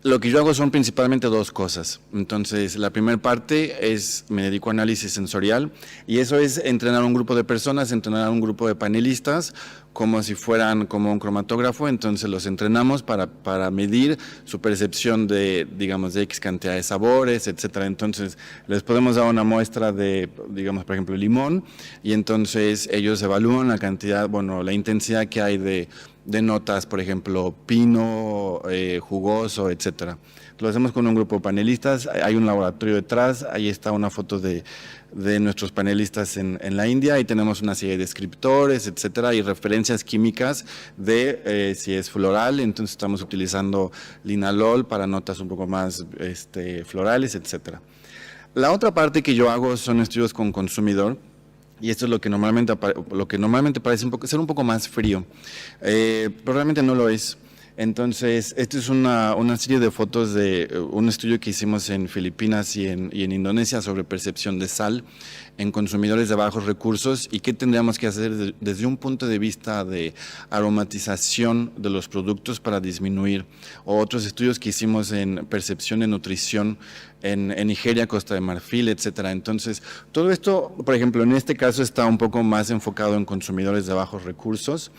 Lo que yo hago son principalmente dos cosas. Entonces, la primera parte es, me dedico a análisis sensorial, y eso es entrenar a un grupo de personas, entrenar a un grupo de panelistas, como si fueran como un cromatógrafo. Entonces los entrenamos para medir su percepción de, digamos, de X cantidad de sabores, etcétera. Entonces les podemos dar una muestra de, digamos, por ejemplo, limón, y entonces ellos evalúan la cantidad, bueno, la intensidad que hay de notas, por ejemplo, pino, jugoso, etcétera. Lo hacemos con un grupo de panelistas, hay un laboratorio detrás, ahí está una foto de nuestros panelistas en la India, y tenemos una serie de descriptores, etcétera, y referencias químicas de si es floral. Entonces estamos utilizando linalol para notas un poco más florales, etcétera. La otra parte que yo hago son estudios con consumidor, y esto es lo que normalmente parece ser un poco más frío, pero realmente no lo es. Entonces, esta es una serie de fotos de un estudio que hicimos en Filipinas y en Indonesia sobre percepción de sal en consumidores de bajos recursos, y qué tendríamos que hacer desde un punto de vista de aromatización de los productos para disminuir, o otros estudios que hicimos en percepción de nutrición en Nigeria, Costa de Marfil, etcétera. Entonces, todo esto, por ejemplo, en este caso está un poco más enfocado en consumidores de bajos recursos,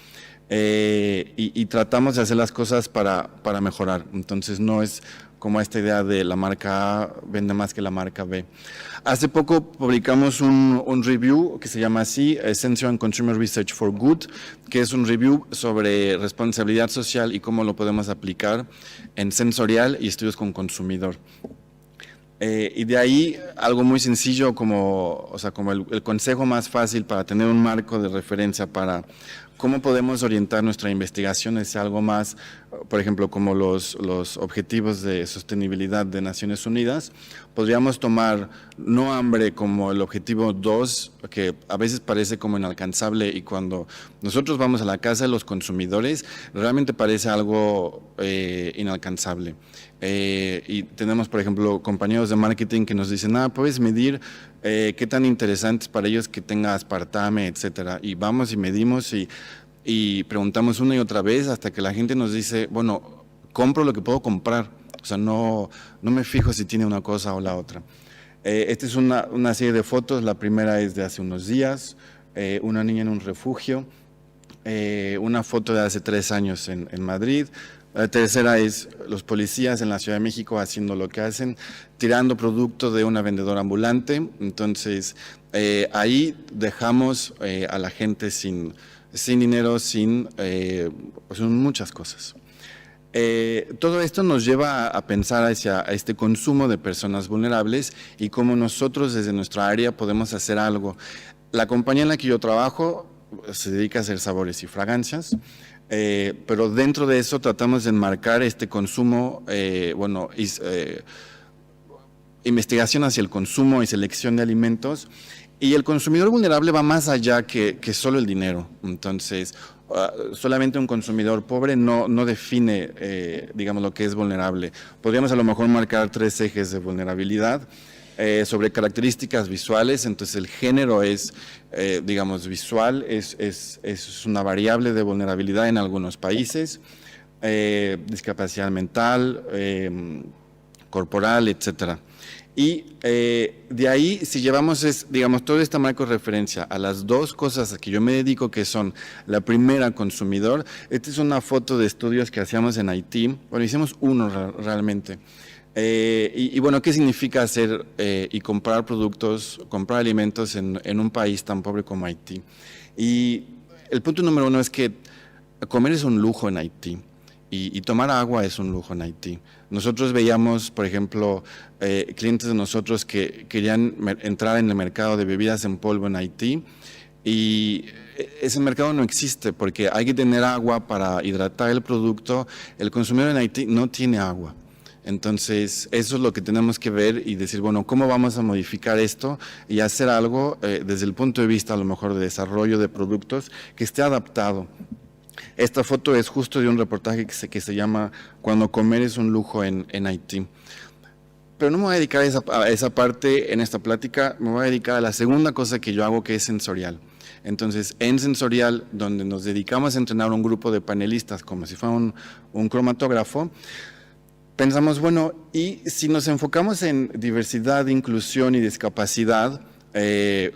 y tratamos de hacer las cosas para mejorar. Entonces no es como esta idea de la marca A vende más que la marca B. Hace poco publicamos un review que se llama así, Sensor and Consumer Research for Good, que es un review sobre responsabilidad social y cómo lo podemos aplicar en sensorial y estudios con consumidor. Y de ahí algo muy sencillo como el consejo más fácil para tener un marco de referencia para cómo podemos orientar nuestra investigación es algo más, por ejemplo, como los objetivos de sostenibilidad de Naciones Unidas. Podríamos tomar no hambre como el objetivo 2, que a veces parece como inalcanzable, y cuando nosotros vamos a la casa de los consumidores realmente parece algo inalcanzable. Y tenemos, por ejemplo, compañeros de marketing que nos dicen, puedes medir qué tan interesante es para ellos que tenga aspartame, etcétera. Y vamos y medimos y preguntamos una y otra vez hasta que la gente nos dice, bueno, compro lo que puedo comprar. O sea, no me fijo si tiene una cosa o la otra. Esta es una serie de fotos. La primera es de hace unos días, una niña en un refugio, una foto de hace 3 años en Madrid. La tercera es los policías en la Ciudad de México haciendo lo que hacen, tirando producto de una vendedora ambulante. Entonces, ahí dejamos a la gente sin dinero, sin muchas cosas. Todo esto nos lleva a pensar hacia este consumo de personas vulnerables y cómo nosotros desde nuestra área podemos hacer algo. La compañía en la que yo trabajo se dedica a hacer sabores y fragancias, pero dentro de eso tratamos de enmarcar este consumo, investigación hacia el consumo y selección de alimentos. Y el consumidor vulnerable va más allá que solo el dinero. Entonces, solamente un consumidor pobre no define, digamos, lo que es vulnerable. Podríamos a lo mejor marcar 3 ejes de vulnerabilidad sobre características visuales. Entonces, el género es, digamos, visual, es una variable de vulnerabilidad en algunos países. Discapacidad mental, corporal, etcétera. Y de ahí, si llevamos, digamos, todo este marco de referencia a las 2 cosas a que yo me dedico, que son la primera, consumidor. Esta es una foto de estudios que hacíamos en Haití. Bueno, hicimos uno realmente. Y bueno, ¿qué significa hacer y comprar productos, comprar alimentos en un país tan pobre como Haití? Y el punto número 1 es que comer es un lujo en Haití. Y tomar agua es un lujo en Haití. Nosotros veíamos, por ejemplo, clientes de nosotros que querían entrar en el mercado de bebidas en polvo en Haití, y ese mercado no existe porque hay que tener agua para hidratar el producto. El consumidor en Haití no tiene agua. Entonces, eso es lo que tenemos que ver y decir, bueno, ¿cómo vamos a modificar esto y hacer algo desde el punto de vista, a lo mejor, de desarrollo de productos que esté adaptado? Esta foto es justo de un reportaje que se llama Cuando comer es un lujo en Haití. Pero no me voy a dedicar a esa parte en esta plática, me voy a dedicar a la segunda cosa que yo hago, que es sensorial. Entonces, en sensorial, donde nos dedicamos a entrenar a un grupo de panelistas como si fuera un cromatógrafo, pensamos, bueno, y si nos enfocamos en diversidad, inclusión y discapacidad,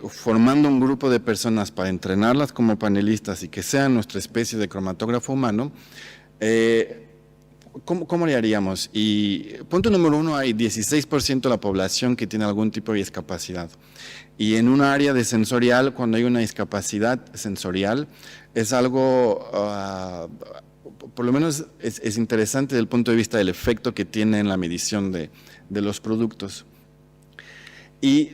formando un grupo de personas para entrenarlas como panelistas y que sean nuestra especie de cromatógrafo humano, ¿cómo le haríamos? Y punto número 1, hay 16% de la población que tiene algún tipo de discapacidad. Y en un área de sensorial, cuando hay una discapacidad sensorial, es algo, por lo menos es interesante desde el punto de vista del efecto que tiene en la medición de los productos. Y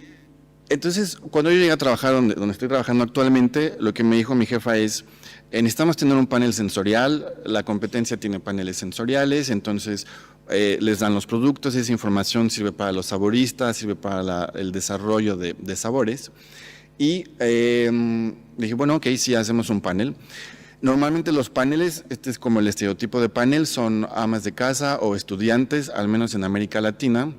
entonces, cuando yo llegué a trabajar donde estoy trabajando actualmente, lo que me dijo mi jefa es, necesitamos tener un panel sensorial, la competencia tiene paneles sensoriales, entonces les dan los productos, esa información sirve para los saboristas, sirve para el desarrollo de sabores. Y dije, bueno, ok, sí, hacemos un panel. Normalmente los paneles, este es como el estereotipo de panel, son amas de casa o estudiantes, al menos en América Latina.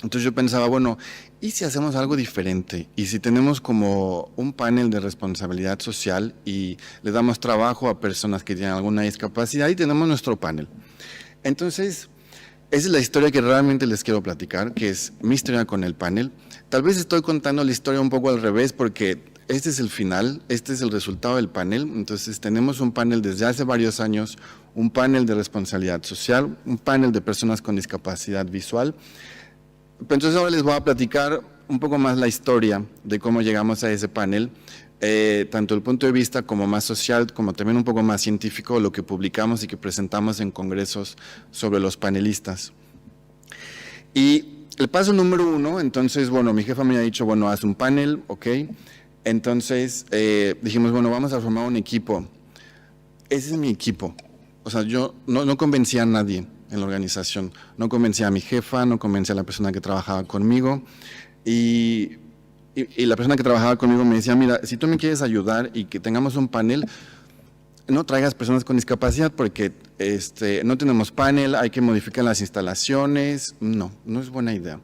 Entonces yo pensaba, bueno, ¿y si hacemos algo diferente? ¿Y si tenemos como un panel de responsabilidad social y le damos trabajo a personas que tienen alguna discapacidad y tenemos nuestro panel? Entonces, esa es la historia que realmente les quiero platicar, que es mi historia con el panel. Tal vez estoy contando la historia un poco al revés porque este es el final, este es el resultado del panel. Entonces tenemos un panel desde hace varios años, un panel de responsabilidad social, un panel de personas con discapacidad visual. Entonces ahora les voy a platicar un poco más la historia de cómo llegamos a ese panel, tanto el punto de vista como más social, como también un poco más científico, lo que publicamos y que presentamos en congresos sobre los panelistas. Y el paso número 1, entonces, bueno, mi jefa me ha dicho, bueno, haz un panel, ok. Entonces dijimos, bueno, vamos a formar un equipo. Ese es mi equipo. O sea, yo no convencí a nadie en la organización. No convencí a mi jefa, no convencí a la persona que trabajaba conmigo. Y la persona que trabajaba conmigo me decía, mira, si tú me quieres ayudar y que tengamos un panel, no traigas personas con discapacidad porque no tenemos panel, hay que modificar las instalaciones. No es buena idea.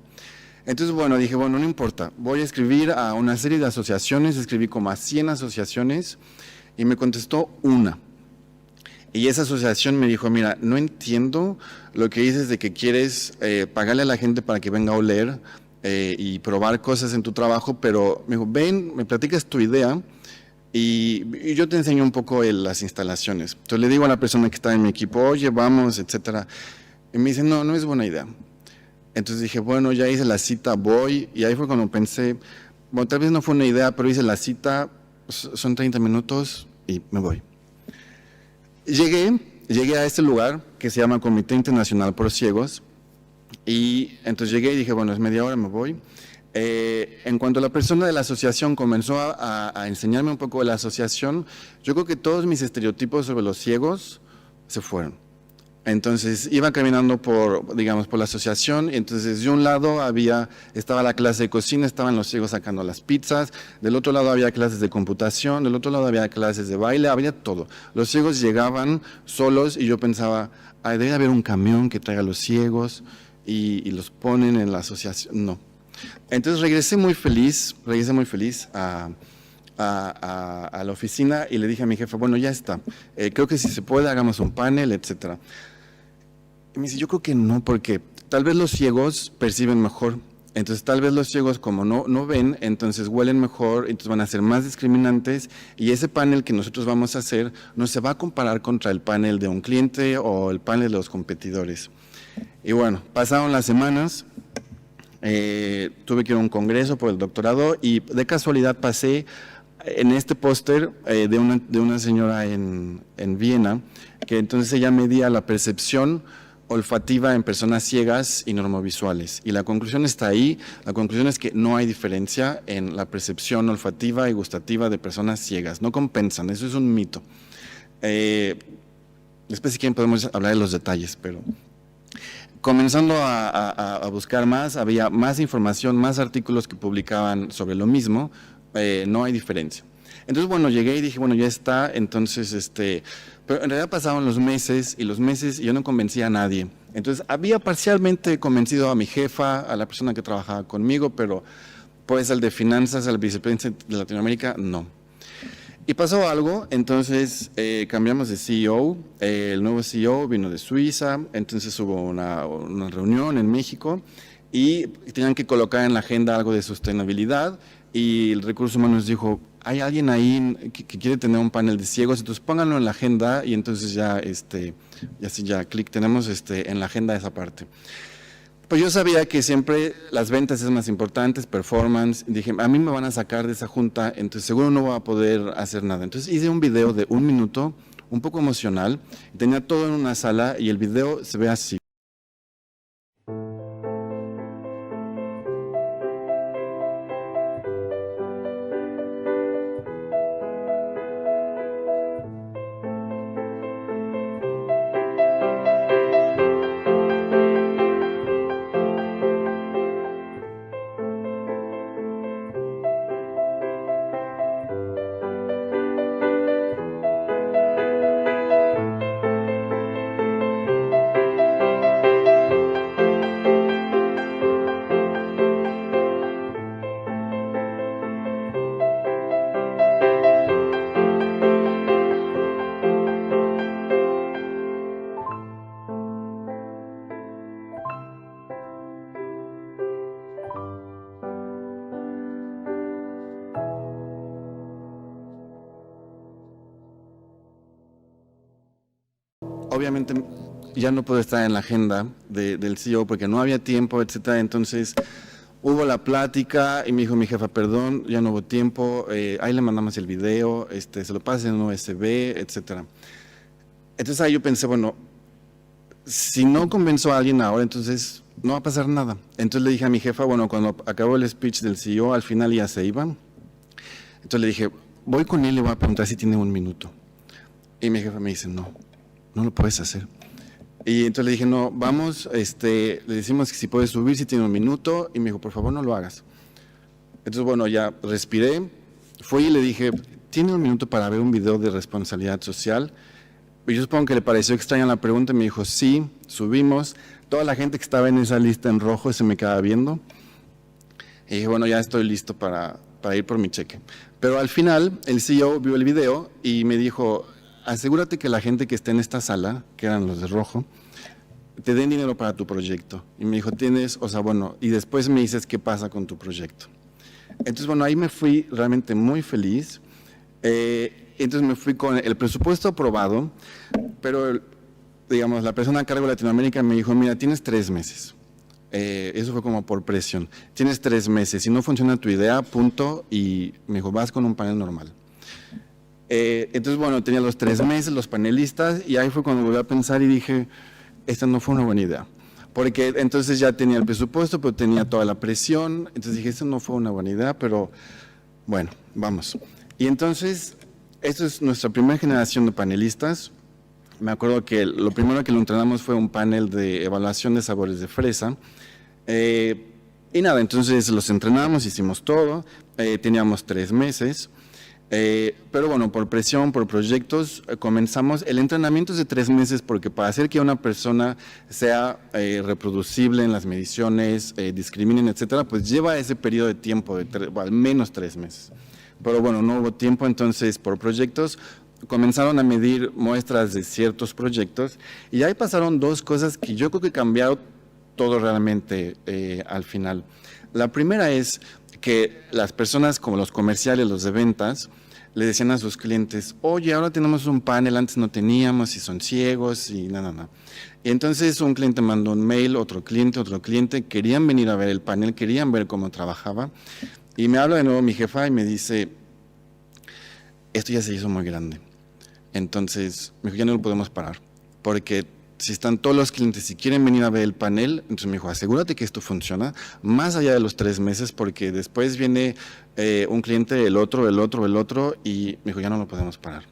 Entonces, bueno, dije, bueno, no importa, voy a escribir a una serie de asociaciones, escribí como a 100 asociaciones y me contestó una. Y esa asociación me dijo, mira, no entiendo lo que dices de que quieres pagarle a la gente para que venga a oler y probar cosas en tu trabajo, pero me dijo, ven, me platicas tu idea y yo te enseño un poco las instalaciones. Entonces le digo a la persona que está en mi equipo, oye, vamos, etcétera. Y me dice, no es buena idea. Entonces dije, bueno, ya hice la cita, voy, y ahí fue cuando pensé, bueno, tal vez no fue una idea, pero hice la cita, son 30 minutos y me voy. Llegué a este lugar que se llama Comité Internacional por Ciegos y entonces llegué y dije, bueno, es media hora, me voy. En cuanto la persona de la asociación comenzó a enseñarme un poco de la asociación, yo creo que todos mis estereotipos sobre los ciegos se fueron. Entonces iba caminando por la asociación y entonces de un lado estaba la clase de cocina, estaban los ciegos sacando las pizzas, del otro lado había clases de computación, del otro lado había clases de baile, había todo. Los ciegos llegaban solos y yo pensaba, debe haber un camión que traiga a los ciegos y los ponen en la asociación. No. Entonces regresé muy feliz a la oficina y le dije a mi jefe, bueno, ya está, creo que si se puede hagamos un panel, etcétera. Y me dice, yo creo que no, porque tal vez los ciegos perciben mejor, entonces tal vez los ciegos como no ven, entonces huelen mejor, entonces van a ser más discriminantes y ese panel que nosotros vamos a hacer no se va a comparar contra el panel de un cliente o el panel de los competidores. Y bueno, pasaron las semanas, tuve que ir a un congreso por el doctorado y de casualidad pasé en este póster de una señora en Viena, que entonces ella medía la percepción olfativa en personas ciegas y normovisuales. Y la conclusión está ahí, la conclusión es que no hay diferencia en la percepción olfativa y gustativa de personas ciegas, no compensan, eso es un mito. Después si quieren podemos hablar de los detalles, pero comenzando a buscar más, había más información, más artículos que publicaban sobre lo mismo, no hay diferencia. Entonces, bueno, llegué y dije, bueno, ya está, entonces, pero en realidad pasaban los meses y yo no convencía a nadie. Entonces, había parcialmente convencido a mi jefa, a la persona que trabajaba conmigo, pero pues al de finanzas, al vicepresidente de Latinoamérica, no. Y pasó algo, entonces cambiamos de CEO, el nuevo CEO vino de Suiza, entonces hubo una reunión en México y tenían que colocar en la agenda algo de sostenibilidad y el Recursos Humanos dijo, hay alguien ahí que quiere tener un panel de ciegos, entonces pónganlo en la agenda y entonces ya, y así ya, clic, tenemos en la agenda esa parte. Pues yo sabía que siempre las ventas es más importantes, performance, dije, a mí me van a sacar de esa junta, entonces seguro no voy a poder hacer nada. Entonces hice un video de 1 minuto, un poco emocional, tenía todo en una sala y el video se ve así. Obviamente ya no puedo estar en la agenda del CEO porque no había tiempo, etcétera. Entonces hubo la plática y me dijo mi jefa, perdón, ya no hubo tiempo, ahí le mandamos el video, se lo pasa en un USB, etcétera. Entonces ahí yo pensé, bueno, si no convenzo a alguien ahora, entonces no va a pasar nada. Entonces le dije a mi jefa, bueno, cuando acabó el speech del CEO, al final ya se iba. Entonces le dije, voy con él y le voy a preguntar si tiene 1 minuto. Y mi jefa me dice, no lo puedes hacer. Y entonces le dije, no, vamos, le decimos que si puede subir, si tiene 1 minuto. Y me dijo, por favor, no lo hagas. Entonces, bueno, ya respiré, fui y le dije, ¿tiene 1 minuto para ver un video de responsabilidad social? Y yo supongo que le pareció extraña la pregunta y me dijo, sí, subimos. Toda la gente que estaba en esa lista en rojo se me quedaba viendo. Y dije, bueno, ya estoy listo para ir por mi cheque. Pero al final, el CEO vio el video y me dijo, asegúrate que la gente que esté en esta sala, que eran los de rojo, te den dinero para tu proyecto. Y me dijo, y después me dices qué pasa con tu proyecto. Entonces, bueno, ahí me fui realmente muy feliz. Entonces me fui con el presupuesto aprobado, pero, digamos, la persona a cargo de Latinoamérica me dijo, mira, tienes 3 meses. Eso fue como por presión. Tienes 3 meses, si no funciona tu idea, punto, y me dijo, vas con un panel normal. Entonces, bueno, tenía los 3 meses, los panelistas, y ahí fue cuando volví a pensar y dije, esta no fue una buena idea. Porque entonces ya tenía el presupuesto, pero tenía toda la presión, entonces dije, esto no fue una buena idea, pero bueno, vamos. Y entonces, esto es nuestra primera generación de panelistas. Me acuerdo que lo primero que lo entrenamos fue un panel de evaluación de sabores de fresa. Y nada, entonces los entrenamos, hicimos todo, teníamos 3 meses. Pero bueno, por presión, por proyectos, comenzamos. El entrenamiento es de 3 meses porque para hacer que una persona sea reproducible en las mediciones, discriminen, etcétera, pues lleva ese periodo de tiempo de al menos 3 meses. Pero bueno, no hubo tiempo, entonces por proyectos comenzaron a medir muestras de ciertos proyectos y ahí pasaron 2 cosas que yo creo que cambiaron todo realmente al final. La primera es que las personas como los comerciales, los de ventas, le decían a sus clientes, oye, ahora tenemos un panel, antes no teníamos, y son ciegos, y nada. Y entonces un cliente mandó un mail, otro cliente, querían venir a ver el panel, querían ver cómo trabajaba, y me habla de nuevo mi jefa y me dice, esto ya se hizo muy grande. Entonces, me dijo, ya no lo podemos parar, porque si están todos los clientes y quieren venir a ver el panel, entonces me dijo, asegúrate que esto funciona más allá de los 3 meses, porque después viene un cliente, el otro, y me dijo, ya no lo podemos parar.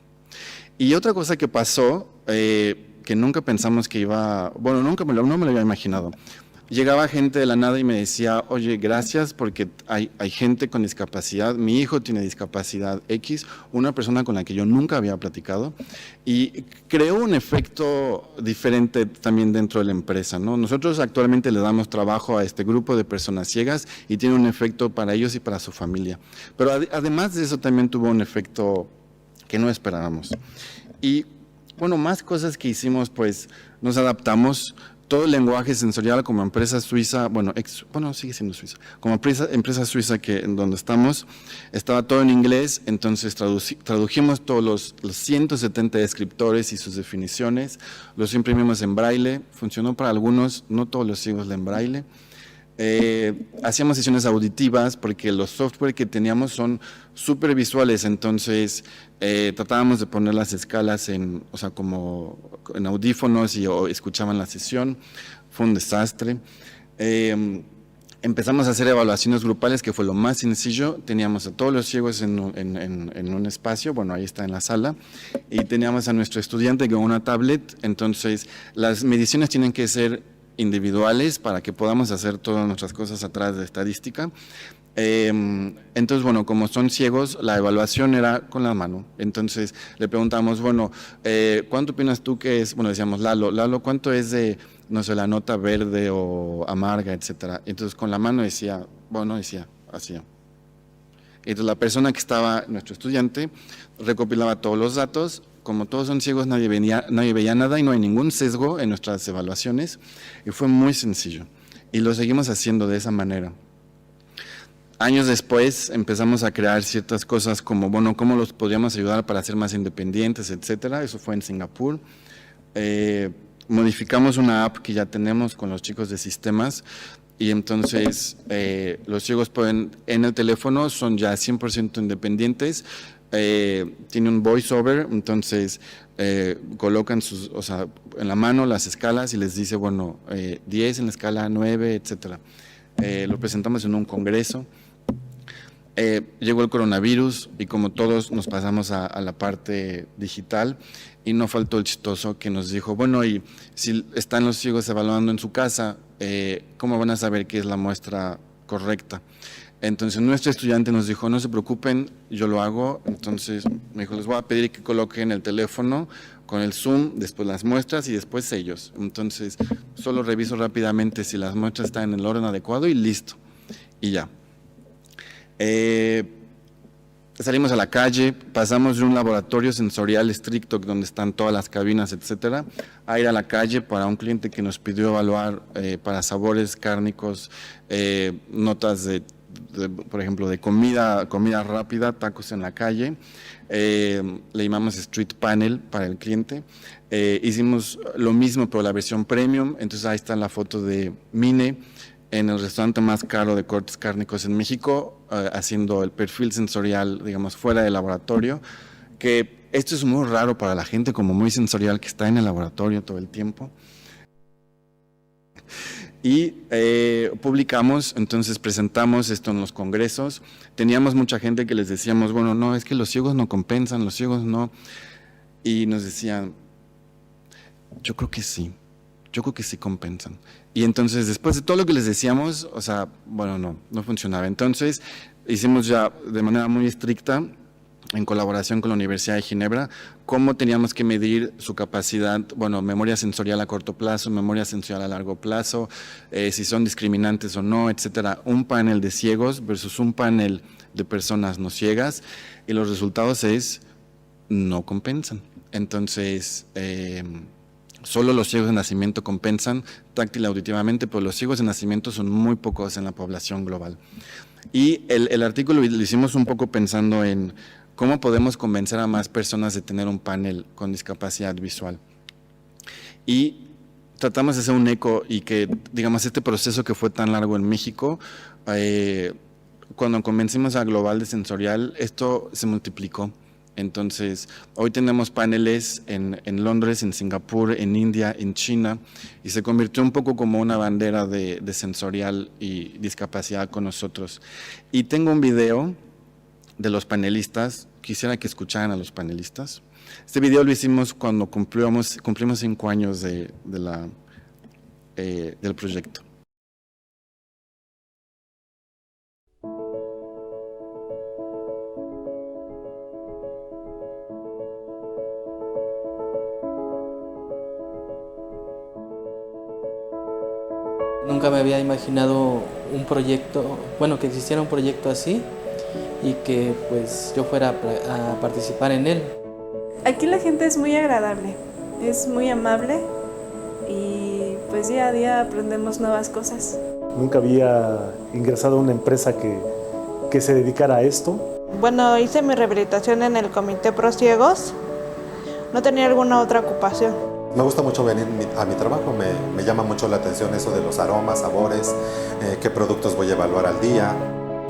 Y otra cosa que pasó, que nunca pensamos que iba, bueno, no me lo había imaginado. Llegaba gente de la nada y me decía, oye, gracias porque hay gente con discapacidad, mi hijo tiene discapacidad X, una persona con la que yo nunca había platicado, y creó un efecto diferente también dentro de la empresa, ¿no? Nosotros actualmente le damos trabajo a este grupo de personas ciegas y tiene un efecto para ellos y para su familia, pero además de eso también tuvo un efecto que no esperábamos. Y bueno, más cosas que hicimos, pues nos adaptamos. Todo el lenguaje sensorial como empresa suiza, bueno, sigue siendo suiza, como empresa suiza en donde estamos, estaba todo en inglés, entonces tradujimos todos los 170 descriptores y sus definiciones, los imprimimos en braille, funcionó para algunos, no todos los ciegos leen braille. Hacíamos sesiones auditivas porque los software que teníamos son súper visuales, entonces tratábamos de poner las escalas como en audífonos o escuchaban la sesión. Fue un desastre. Empezamos a hacer evaluaciones grupales, que fue lo más sencillo. Teníamos a todos los ciegos en un espacio, bueno, ahí está en la sala, y teníamos a nuestro estudiante con una tablet, entonces las mediciones tienen que ser individuales para que podamos hacer todas nuestras cosas atrás de estadística. Entonces, bueno, como son ciegos, la evaluación era con la mano. Entonces, le preguntamos, bueno, ¿cuánto opinas tú que es? Bueno, decíamos, Lalo, ¿cuánto es de, no sé, la nota verde o amarga, etcétera? Entonces, con la mano decía, hacía. Entonces, la persona que estaba, nuestro estudiante, recopilaba todos los datos. Como todos son ciegos, nadie veía nada y no hay ningún sesgo en nuestras evaluaciones. Y fue muy sencillo. Y lo seguimos haciendo de esa manera. Años después empezamos a crear ciertas cosas como, bueno, cómo los podríamos ayudar para ser más independientes, etcétera. Eso fue en Singapur. Modificamos una app que ya tenemos con los chicos de sistemas y entonces los ciegos pueden, en el teléfono, son ya 100% independientes. Tiene un voiceover, entonces colocan en la mano las escalas y les dice, bueno, 10 en la escala, 9, etcétera. Lo presentamos en un congreso. Llegó el coronavirus y como todos nos pasamos a la parte digital y no faltó el chistoso que nos dijo, bueno, y si están los ciegos evaluando en su casa, ¿cómo van a saber qué es la muestra correcta? Entonces nuestro estudiante nos dijo, no se preocupen, yo lo hago. Entonces me dijo, les voy a pedir que coloquen el teléfono con el zoom, después las muestras y después sellos. Entonces solo reviso rápidamente si las muestras están en el orden adecuado y listo. Y ya. Salimos a la calle, pasamos de un laboratorio sensorial estricto donde están todas las cabinas, etcétera, a ir a la calle para un cliente que nos pidió evaluar para sabores cárnicos, notas por ejemplo, de comida rápida, tacos en la calle. Le llamamos Street Panel para el cliente. Hicimos lo mismo, pero la versión premium. Entonces ahí está la foto de Mine en el restaurante más caro de cortes cárnicos en México, haciendo el perfil sensorial, digamos, fuera del laboratorio, que esto es muy raro para la gente como muy sensorial que está en el laboratorio todo el tiempo. Y publicamos, entonces presentamos esto en los congresos. Teníamos mucha gente que les decíamos, bueno, no, es que los ciegos no compensan, los ciegos no. Y nos decían, yo creo que sí compensan. Y entonces, después de todo lo que les decíamos, o sea, bueno, no funcionaba. Entonces, hicimos ya de manera muy estricta, en colaboración con la Universidad de Ginebra, cómo teníamos que medir su capacidad, bueno, memoria sensorial a corto plazo, memoria sensorial a largo plazo, si son discriminantes o no, etcétera. Un panel de ciegos versus un panel de personas no ciegas, y los resultados no compensan. Entonces, solo los ciegos de nacimiento compensan táctil auditivamente, pero los ciegos de nacimiento son muy pocos en la población global. Y el artículo lo hicimos un poco pensando en cómo podemos convencer a más personas de tener un panel con discapacidad visual. Y tratamos de hacer un eco y que, digamos, este proceso que fue tan largo en México, cuando convencimos a Global de Sensorial, esto se multiplicó. Entonces, hoy tenemos paneles en Londres, en Singapur, en India, en China, y se convirtió un poco como una bandera de sensorial y discapacidad con nosotros. Y tengo un video de los panelistas, quisiera que escucharan a los panelistas. Este video lo hicimos cuando cumplimos 5 años del proyecto. Nunca me había imaginado un proyecto, bueno, que existiera un proyecto así y que pues yo fuera a participar en él. Aquí la gente es muy agradable, es muy amable y pues día a día aprendemos nuevas cosas. Nunca había ingresado a una empresa que se dedicara a esto. Bueno, hice mi rehabilitación en el Comité Pro Ciegos. No tenía alguna otra ocupación. Me gusta mucho venir a mi trabajo, me llama mucho la atención eso de los aromas, sabores, qué productos voy a evaluar al día.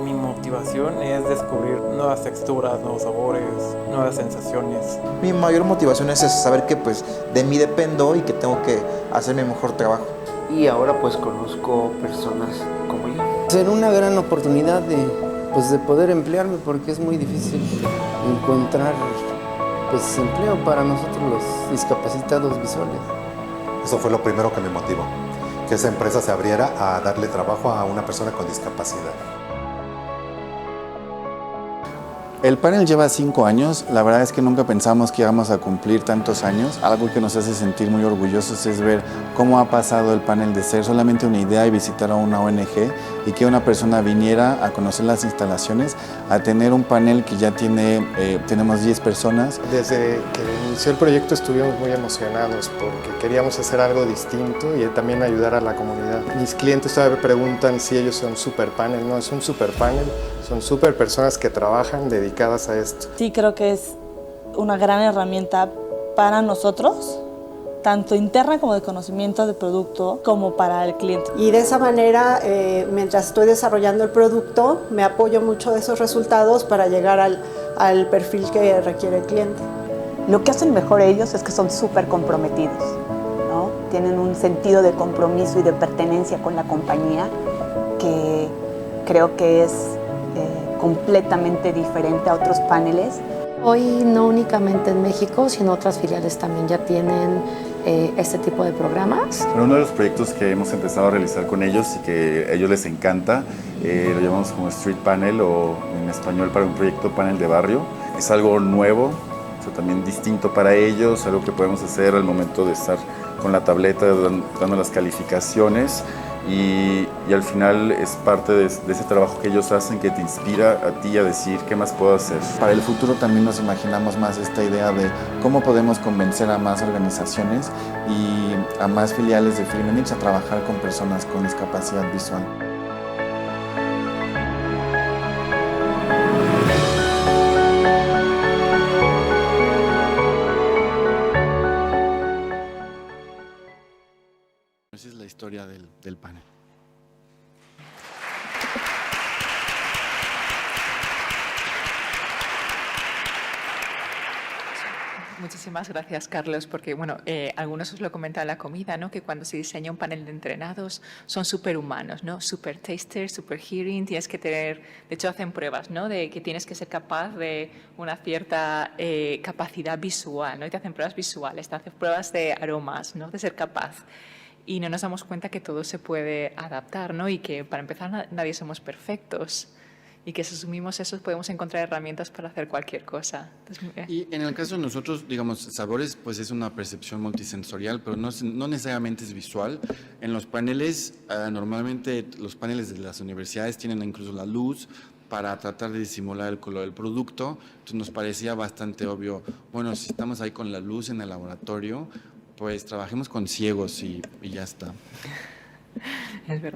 Mi motivación es descubrir nuevas texturas, nuevos sabores, nuevas sensaciones. Mi mayor motivación es saber que pues de mí dependo y que tengo que hacer mi mejor trabajo. Y ahora pues conozco personas como yo. Será una gran oportunidad de poder emplearme, porque es muy difícil encontrar empleo para nosotros los discapacitados visuales. Eso fue lo primero que me motivó, que esa empresa se abriera a darle trabajo a una persona con discapacidad. El panel lleva 5 años, la verdad es que nunca pensamos que íbamos a cumplir tantos años. Algo que nos hace sentir muy orgullosos es ver cómo ha pasado el panel de ser solamente una idea y visitar a una ONG y que una persona viniera a conocer las instalaciones, a tener un panel que ya tenemos 10 personas. Desde que inició el proyecto estuvimos muy emocionados porque queríamos hacer algo distinto y también ayudar a la comunidad. Mis clientes todavía me preguntan si ellos son super panel. No, es un super panel, son super personas que trabajan dedicadas a esto. Sí, creo que es una gran herramienta para nosotros, tanto interna como de conocimiento de producto, como para el cliente. Y de esa manera, mientras estoy desarrollando el producto, me apoyo mucho de esos resultados para llegar al perfil que requiere el cliente. Lo que hacen mejor ellos es que son súper comprometidos, ¿no? Tienen un sentido de compromiso y de pertenencia con la compañía que creo que es completamente diferente a otros paneles. Hoy no únicamente en México, sino otras filiales también ya tienen este tipo de programas. Uno de los proyectos que hemos empezado a realizar con ellos y que a ellos les encanta, lo llamamos como Street Panel o en español para un proyecto panel de barrio. Es algo nuevo, también distinto para ellos, algo que podemos hacer al momento de estar con la tableta dando las calificaciones. Y al final es parte de ese trabajo que ellos hacen que te inspira a ti a decir qué más puedo hacer. Para el futuro también nos imaginamos más esta idea de cómo podemos convencer a más organizaciones y a más filiales de Filmenix a trabajar con personas con discapacidad visual. Esa es la historia del panel. Muchísimas gracias, Carlos, porque bueno, algunos os lo comentan en la comida, ¿no? Que cuando se diseña un panel de entrenados son superhumanos, ¿no? Super taster, super hearing, tienes que tener, de hecho hacen pruebas, ¿no? De que tienes que ser capaz de una cierta capacidad visual, ¿no? Y te hacen pruebas visuales, te hacen pruebas de aromas, ¿no? De ser capaz. Y no nos damos cuenta que todo se puede adaptar, ¿no? Y que para empezar nadie somos perfectos. Y que si asumimos eso podemos encontrar herramientas para hacer cualquier cosa. Entonces, y en el caso de nosotros, digamos, sabores, pues es una percepción multisensorial, pero no necesariamente es visual. En los paneles, normalmente los paneles de las universidades tienen incluso la luz para tratar de disimular el color del producto. Entonces nos parecía bastante obvio, bueno, si estamos ahí con la luz en el laboratorio, pues trabajemos con ciegos y ya está. Es verdad.